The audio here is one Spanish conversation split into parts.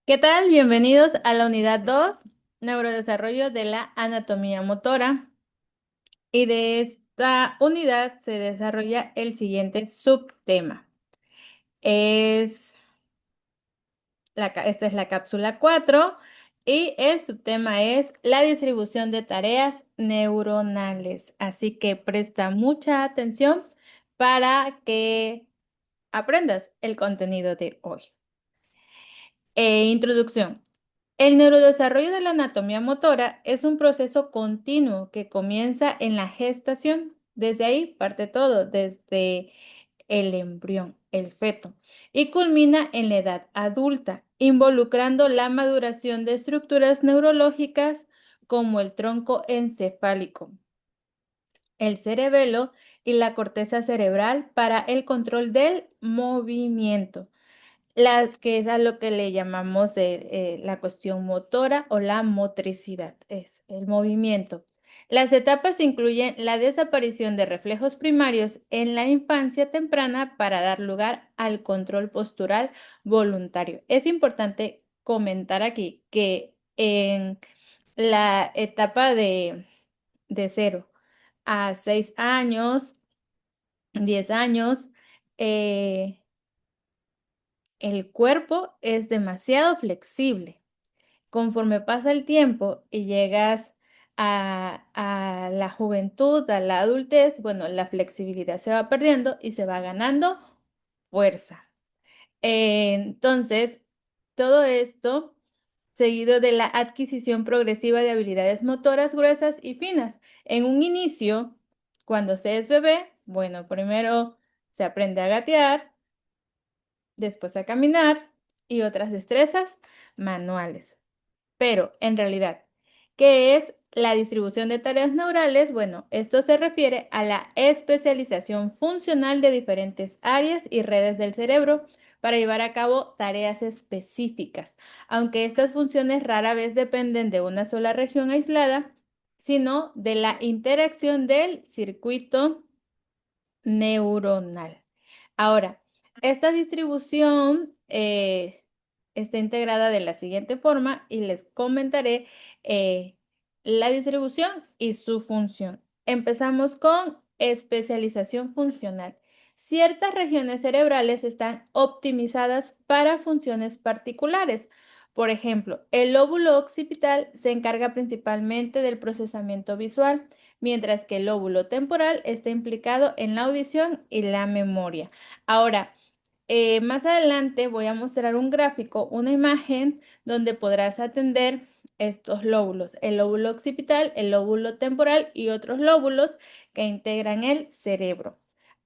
¿Qué tal? Bienvenidos a la unidad 2, neurodesarrollo de la anatomía motora. Y de esta unidad se desarrolla el siguiente subtema. Es esta es la cápsula 4 y el subtema es la distribución de tareas neuronales. Así que presta mucha atención para que aprendas el contenido de hoy. Introducción. El neurodesarrollo de la anatomía motora es un proceso continuo que comienza en la gestación. Desde ahí parte todo, desde el embrión, el feto, y culmina en la edad adulta, involucrando la maduración de estructuras neurológicas como el tronco encefálico, el cerebelo y la corteza cerebral para el control del movimiento. Las que es a lo que le llamamos la cuestión motora o la motricidad, es el movimiento. Las etapas incluyen la desaparición de reflejos primarios en la infancia temprana para dar lugar al control postural voluntario. Es importante comentar aquí que en la etapa de 0 a 6 años, 10 años, el cuerpo es demasiado flexible. Conforme pasa el tiempo y llegas a la juventud, a la adultez, bueno, la flexibilidad se va perdiendo y se va ganando fuerza. Entonces, todo esto seguido de la adquisición progresiva de habilidades motoras gruesas y finas. En un inicio, cuando se es bebé, bueno, primero se aprende a gatear, después a caminar y otras destrezas manuales. Pero en realidad, ¿qué es la distribución de tareas neurales? Bueno, esto se refiere a la especialización funcional de diferentes áreas y redes del cerebro para llevar a cabo tareas específicas, aunque estas funciones rara vez dependen de una sola región aislada, sino de la interacción del circuito neuronal. Ahora, esta distribución está integrada de la siguiente forma y les comentaré eh, la distribución y su función. Empezamos con especialización funcional. Ciertas regiones cerebrales están optimizadas para funciones particulares. Por ejemplo, el lóbulo occipital se encarga principalmente del procesamiento visual, mientras que el lóbulo temporal está implicado en la audición y la memoria. Ahora, más adelante voy a mostrar un gráfico, una imagen donde podrás atender estos lóbulos, el lóbulo occipital, el lóbulo temporal y otros lóbulos que integran el cerebro.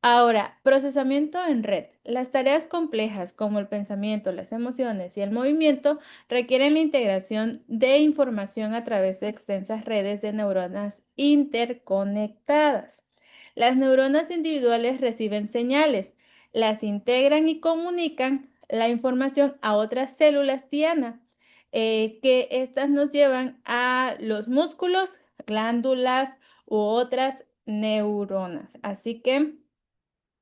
Ahora, procesamiento en red. Las tareas complejas como el pensamiento, las emociones y el movimiento requieren la integración de información a través de extensas redes de neuronas interconectadas. Las neuronas individuales reciben señales, las integran y comunican la información a otras células diana, que estas nos llevan a los músculos, glándulas u otras neuronas. Así que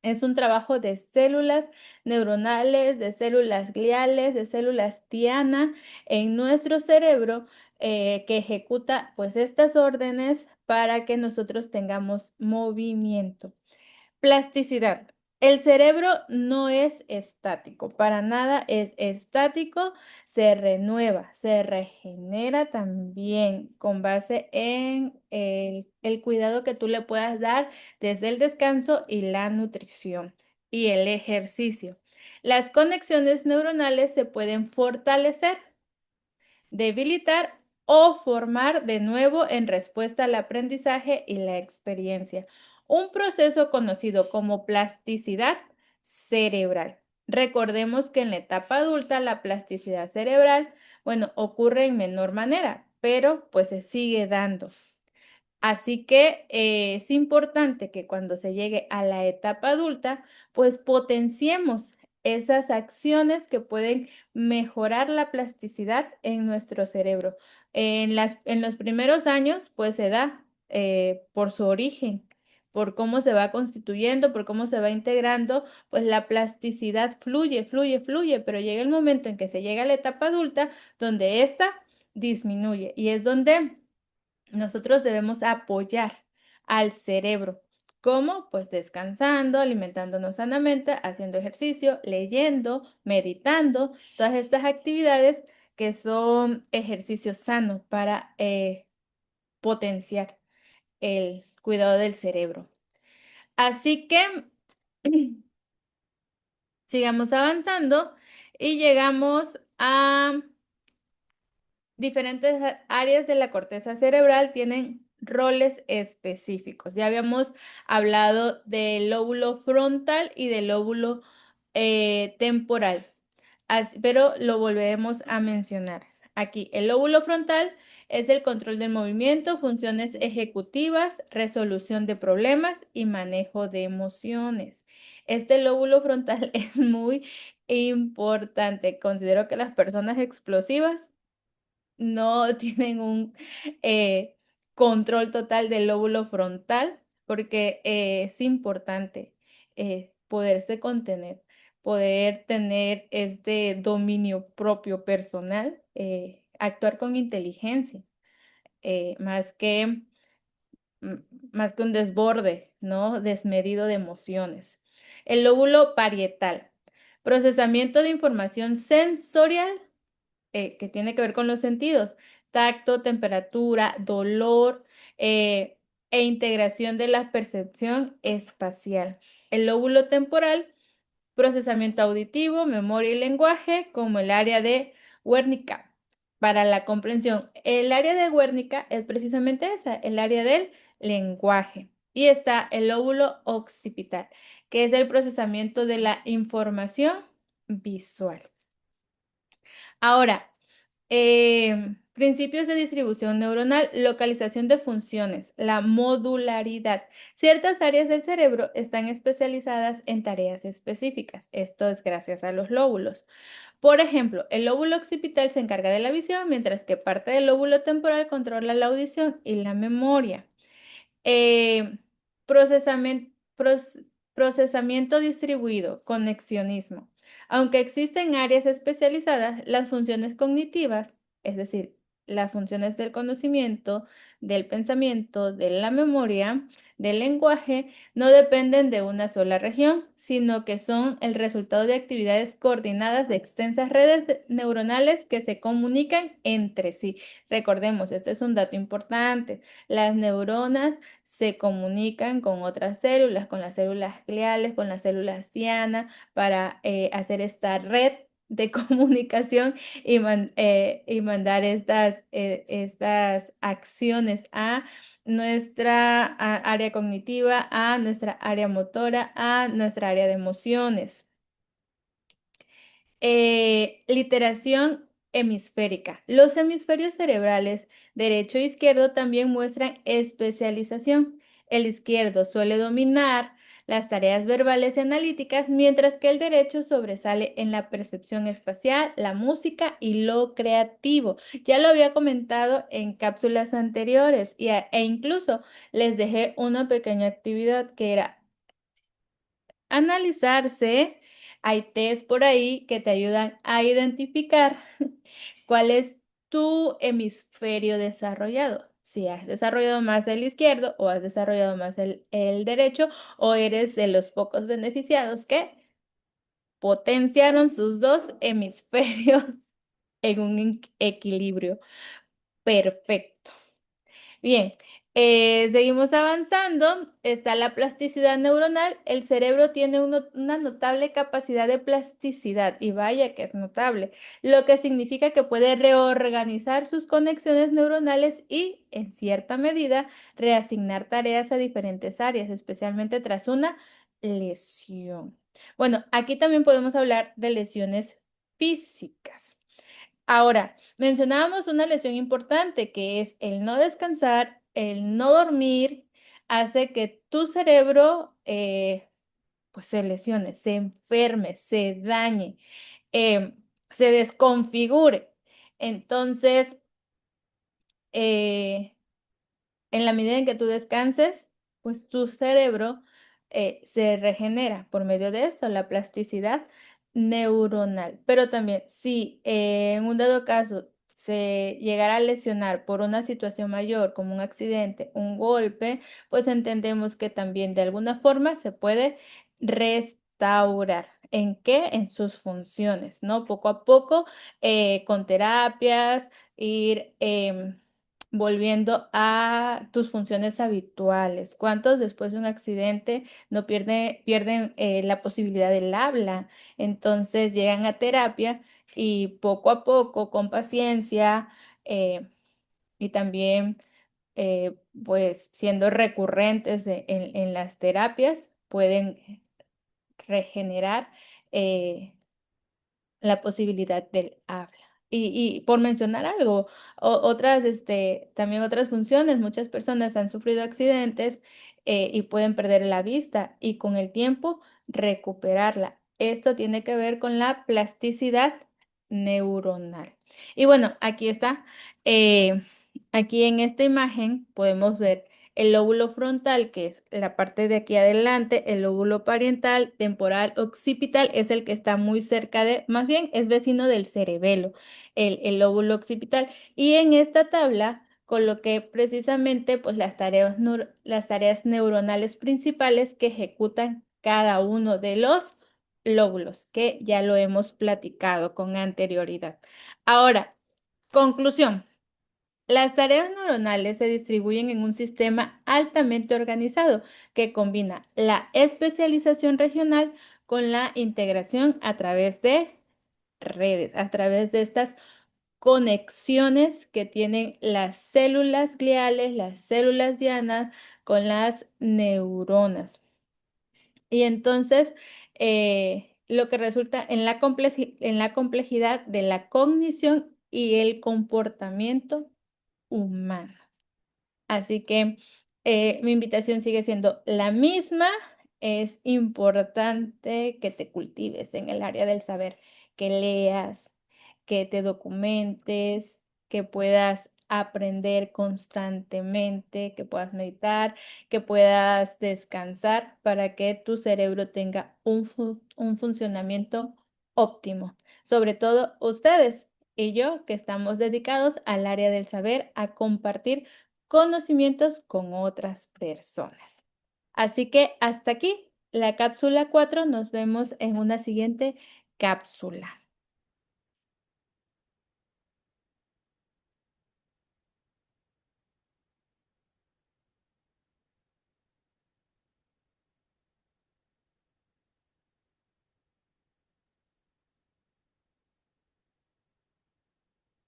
es un trabajo de células neuronales, de células gliales, de células diana en nuestro cerebro, que ejecuta pues estas órdenes para que nosotros tengamos movimiento. Plasticidad. El cerebro no es estático, para nada es estático, se renueva, se regenera también con base en el cuidado que tú le puedas dar desde el descanso y la nutrición y el ejercicio. Las conexiones neuronales se pueden fortalecer, debilitar o formar de nuevo en respuesta al aprendizaje y la experiencia. Un proceso conocido como plasticidad cerebral. Recordemos que en la etapa adulta la plasticidad cerebral, bueno, ocurre en menor manera, pero pues se sigue dando. Así que es importante que cuando se llegue a la etapa adulta, pues potenciemos esas acciones que pueden mejorar la plasticidad en nuestro cerebro. En los primeros años, pues se da por su origen, por cómo se va constituyendo, por cómo se va integrando, pues la plasticidad fluye, fluye, fluye, pero llega el momento en que se llega a la etapa adulta donde esta disminuye y es donde nosotros debemos apoyar al cerebro. ¿Cómo? Pues descansando, alimentándonos sanamente, haciendo ejercicio, leyendo, meditando, todas estas actividades que son ejercicios sanos para potenciar el cuidado del cerebro. Así que sigamos avanzando y llegamos a diferentes áreas de la corteza cerebral tienen roles específicos. Ya habíamos hablado del lóbulo frontal y del lóbulo temporal, pero lo volveremos a mencionar. Aquí, el lóbulo frontal es el control del movimiento, funciones ejecutivas, resolución de problemas y manejo de emociones. Este lóbulo frontal es muy importante. Considero que las personas explosivas no tienen un control total del lóbulo frontal, porque es importante poderse contener, poder tener este dominio propio personal, actuar con inteligencia, eh, más que, mm, más que un desborde, ¿no? Desmedido de emociones. El lóbulo parietal, procesamiento de información sensorial que tiene que ver con los sentidos, tacto, temperatura, dolor e integración de la percepción espacial. El lóbulo temporal, procesamiento auditivo, memoria y lenguaje, como el área de Wernicke para la comprensión. El área de Wernicke es precisamente esa, el área del lenguaje. Y está el lóbulo occipital, que es el procesamiento de la información visual. Ahora, principios de distribución neuronal, localización de funciones, la modularidad. Ciertas áreas del cerebro están especializadas en tareas específicas. Esto es gracias a los lóbulos. Por ejemplo, el lóbulo occipital se encarga de la visión, mientras que parte del lóbulo temporal controla la audición y la memoria. Eh, procesamiento, procesamiento distribuido, conexionismo. Aunque existen áreas especializadas, las funciones cognitivas, es decir, las funciones del conocimiento, del pensamiento, de la memoria, del lenguaje, no dependen de una sola región, sino que son el resultado de actividades coordinadas de extensas redes neuronales que se comunican entre sí. Recordemos, este es un dato importante. Las neuronas se comunican con otras células, con las células gliales, con las células diana, para hacer esta red de comunicación y mandar estas acciones a nuestra área cognitiva, a nuestra área motora, a nuestra área de emociones. Literación hemisférica. Los hemisferios cerebrales derecho e izquierdo también muestran especialización. El izquierdo suele dominar las tareas verbales y analíticas, mientras que el derecho sobresale en la percepción espacial, la música y lo creativo. Ya lo había comentado en cápsulas anteriores e incluso les dejé una pequeña actividad que era analizarse. Hay test por ahí que te ayudan a identificar cuál es tu hemisferio desarrollado. Si has desarrollado más el izquierdo o has desarrollado más el derecho o eres de los pocos beneficiados que potenciaron sus dos hemisferios en un equilibrio perfecto. Bien, seguimos avanzando. Está la plasticidad neuronal. El cerebro tiene una notable capacidad de plasticidad y vaya que es notable, lo que significa que puede reorganizar sus conexiones neuronales y, en cierta medida, reasignar tareas a diferentes áreas, especialmente tras una lesión. Bueno, aquí también podemos hablar de lesiones físicas. Ahora, mencionábamos una lesión importante que es el no descansar, el no dormir, hace que tu cerebro pues se lesione, se enferme, se dañe, se desconfigure. Entonces, en la medida en que tú descanses, pues tu cerebro se regenera por medio de esto, la plasticidad neuronal. Pero también, si en un dado caso se llegara a lesionar por una situación mayor, como un accidente, un golpe, pues entendemos que también de alguna forma se puede restaurar. ¿En qué? En sus funciones, ¿no? Poco a poco, con terapias, ir volviendo a tus funciones habituales. ¿Cuántos después de un accidente no pierden la posibilidad del habla? Entonces llegan a terapia y poco a poco, con paciencia eh, y también pues siendo recurrentes en las terapias, pueden regenerar eh, la posibilidad del habla. Y por mencionar algo, otras, también otras funciones, muchas personas han sufrido accidentes y pueden perder la vista y con el tiempo recuperarla. Esto tiene que ver con la plasticidad neuronal. Y bueno, aquí está. Aquí en esta imagen podemos ver el lóbulo frontal, que es la parte de aquí adelante, el lóbulo parietal, temporal, occipital, es el que está muy cerca de, más bien es vecino del cerebelo, el lóbulo occipital. Y en esta tabla coloqué precisamente pues las tareas neuronales principales que ejecutan cada uno de los lóbulos, que ya lo hemos platicado con anterioridad. Ahora, conclusión. Las tareas neuronales se distribuyen en un sistema altamente organizado que combina la especialización regional con la integración a través de redes, a través de estas conexiones que tienen las células gliales, las células dianas con las neuronas. Y entonces, lo que resulta en la complejidad de la cognición y el comportamiento humano. Así que mi invitación sigue siendo la misma. Es importante que te cultives en el área del saber, que leas, que te documentes, que puedas aprender constantemente, que puedas meditar, que puedas descansar para que tu cerebro tenga un funcionamiento óptimo. Sobre todo ustedes y yo que estamos dedicados al área del saber, a compartir conocimientos con otras personas. Así que hasta aquí la cápsula 4. Nos vemos en una siguiente cápsula.